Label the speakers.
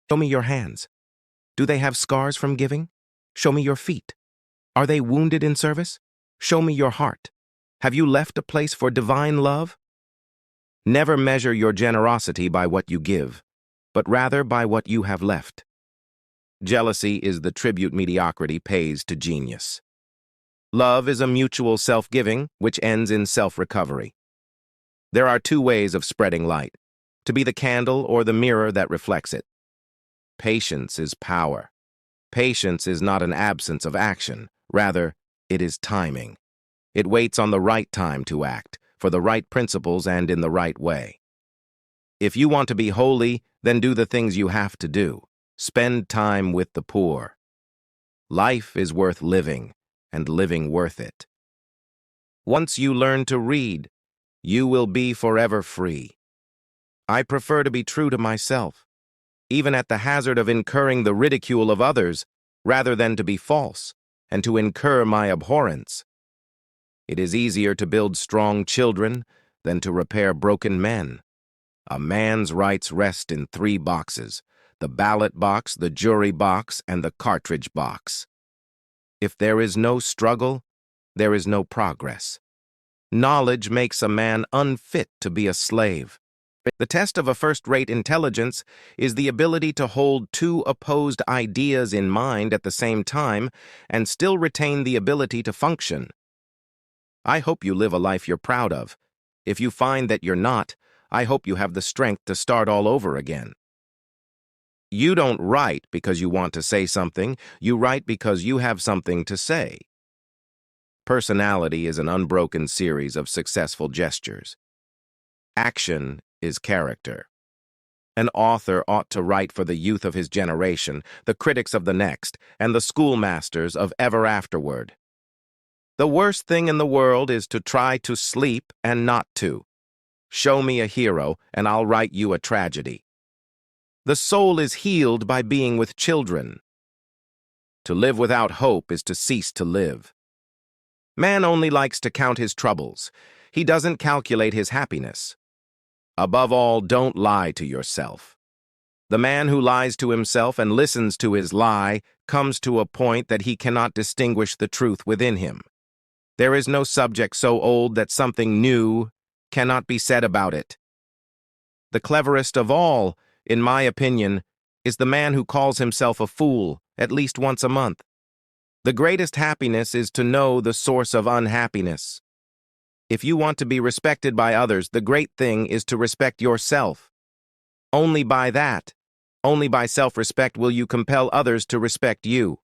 Speaker 1: Show me your hands. Do they have scars from giving? Show me your feet. Are they wounded in service? Show me your heart. Have you left a place for divine love? Never measure your generosity by what you give, but rather by what you have left. Jealousy is the tribute mediocrity pays to genius. Love is a mutual self-giving, which ends in self-recovery. There are two ways of spreading light: to be the candle or the mirror that reflects it. Patience is power. Patience is not an absence of action. Rather, it is timing. It waits on the right time to act, for the right principles and in the right way. If you want to be holy, then do the things you have to do. Spend time with the poor. Life is worth living, and living worth it. Once you learn to read, you will be forever free. I prefer to be true to myself, even at the hazard of incurring the ridicule of others, rather than to be false, and to incur my abhorrence. It is easier to build strong children than to repair broken men. A man's rights rest in 3 boxes: the ballot box, the jury box, and the cartridge box. If there is no struggle, there is no progress. Knowledge makes a man unfit to be a slave. The test of a first-rate intelligence is the ability to hold 2 opposed ideas in mind at the same time and still retain the ability to function. I hope you live a life you're proud of. If you find that you're not, I hope you have the strength to start all over again. You don't write because you want to say something. You write because you have something to say. Personality is an unbroken series of successful gestures. Action is character. An author ought to write for the youth of his generation, the critics of the next, and the schoolmasters of ever afterward. The worst thing in the world is to try to sleep and not to. Show me a hero, and I'll write you a tragedy. The soul is healed by being with children. To live without hope is to cease to live. Man only likes to count his troubles. He doesn't calculate his happiness. Above all, don't lie to yourself. The man who lies to himself and listens to his lie comes to a point that he cannot distinguish the truth within him. There is no subject so old that something new cannot be said about it. The cleverest of all, in my opinion, is the man who calls himself a fool at least once a month. The greatest happiness is to know the source of unhappiness. If you want to be respected by others, the great thing is to respect yourself. Only by that, only by self-respect will you compel others to respect you.